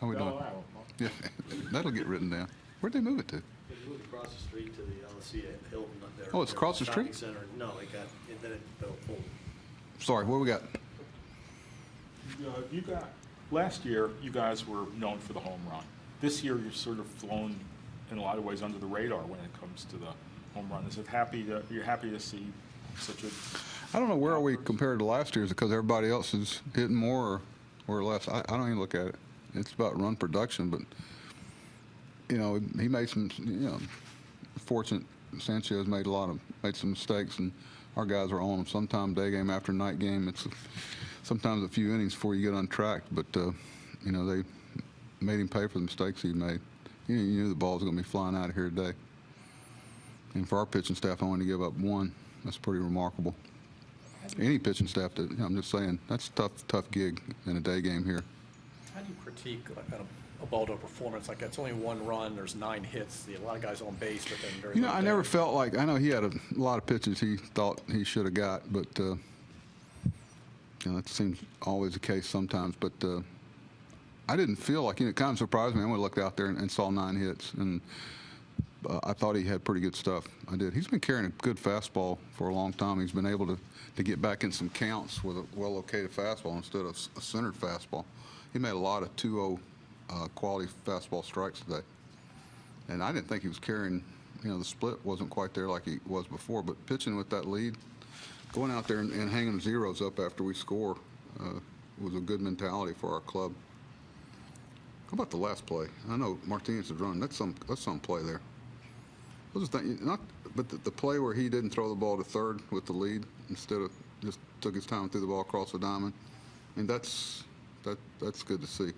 How we doing? No, I don't know. Yeah, that'll get written down. Where'd they move it to? They moved across the street to the LSC at Hilton up there. Oh, it's across the street? Center. No, then it fell full. Sorry, what we got? You got, last year, you guys were known for the home run. This year, you've sort of flown in a lot of ways under the radar when it comes to the home run. You're happy to see such a... I don't know where are we compared to last year's because everybody else is hitting more or less. I don't even look at it. It's about run production, but you know, he made some. You know, fortunate Sanchez made some mistakes, and our guys were on him. Sometimes day game after night game, it's sometimes a few innings before you get untracked. But you know, they made him pay for the mistakes he made. You knew the ball was going to be flying out of here today. And for our pitching staff only to give up one, that's pretty remarkable. Any pitching staff, I'm just saying, that's a tough gig in a day game here. How do you critique a Baldo performance like that? It's only one run, there's 9 hits, a lot of guys on base, but then very You know, I never damage. felt like, I know he had a lot of pitches he thought he should have got, but you know, that seems always the case sometimes. But I didn't feel like, you know, it kind of surprised me. I looked out there and saw 9 hits, and I thought he had pretty good stuff. I did. He's been carrying a good fastball for a long time. He's been able to get back in some counts with a well-located fastball instead of a centered fastball. He made a lot of 2-0 quality fastball strikes today. And I didn't think he was carrying, you know, the split wasn't quite there like he was before, but pitching with that lead, going out there and hanging zeros up after we score was a good mentality for our club. How about the last play? I know Martinez is running. That's some play there. I was just thinking, but the play where he didn't throw the ball to third with the lead instead of just took his time and threw the ball across the diamond. I mean, that's good to see.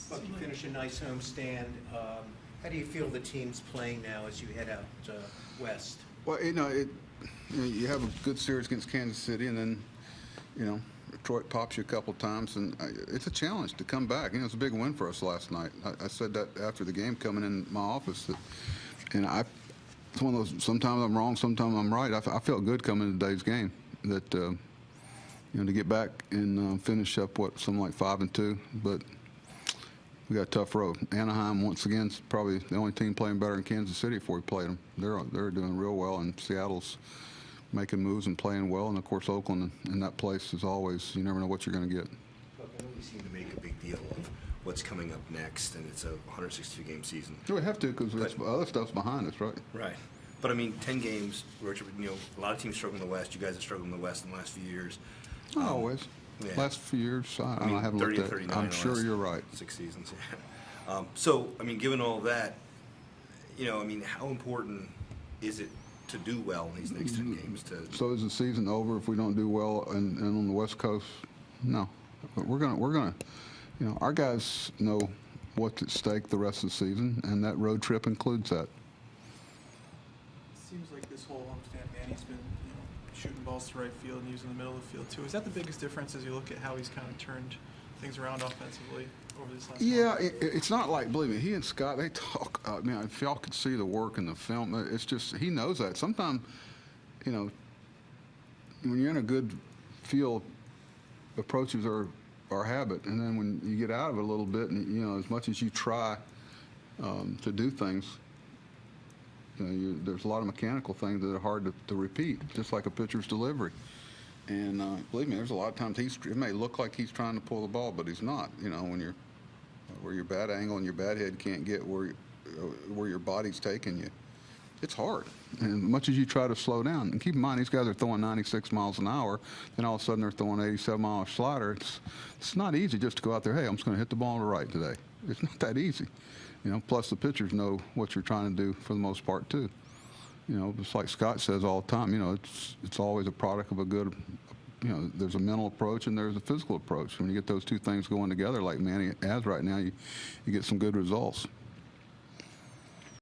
Buck, you finish a nice homestand. How do you feel the team's playing now as you head out west? Well, you know, you have a good series against Kansas City, and then, you know, Detroit pops you a couple times, and it's a challenge to come back. You know, it's a big win for us last night. I said that after the game coming in my office, and it's one of those. Sometimes I'm wrong, sometimes I'm right. I felt good coming into today's game that you know, to get back and finish up something like 5-2, but we got a tough road. Anaheim once again is probably the only team playing better than Kansas City before we played them. They're doing real well, and Seattle's making moves and playing well, and of course Oakland and that place is always, you never know what you're going to get. Look, I know we seem to make a big deal of what's coming up next, and it's a 162-game season. We have to, because other stuff's behind us, right? Right. But I mean, 10 games, you know, a lot of teams struggle in the West. You guys have struggled in the West in the last few years. Not always. Yeah. Last few years, I haven't looked at it. I'm sure you're right. 6 seasons. So, I mean, given all that, you know, I mean, how important is it to do well in these next 10 games? So is the season over if we don't do well and on the West Coast? No. But we're gonna, you know, our guys know what's at stake the rest of the season, and that road trip includes that. It seems like this whole homestand, Manny's been, you know, shooting balls to right field and using the middle of the field too. Is that the biggest difference as you look at how he's kind of turned things around offensively over this last month? It's not like, believe me, he and Scott, they talk. I mean, if y'all could see the work in the film, it's just, he knows that. Sometimes, you know, when you're in a good field, approaches are habit, and then when you get out of it a little bit, and you know, as much as you try to do things, you know, there's a lot of mechanical things that are hard to repeat, just like a pitcher's delivery. And believe me, there's a lot of times it may look like he's trying to pull the ball, but he's not. You know, when where your bad angle and your bad head can't get where your body's taking you, it's hard. And as much as you try to slow down, and keep in mind these guys are throwing 96 miles an hour, then all of a sudden they're throwing 87-mile slider. It's not easy just to go out there. Hey, I'm just going to hit the ball on the right today. It's not that easy. You know, plus the pitchers know what you're trying to do for the most part too. You know, just like Scott says all the time, you know, it's always a product of a good, you know, there's a mental approach and there's a physical approach. When you get those two things going together like Manny has right now, you get some good results.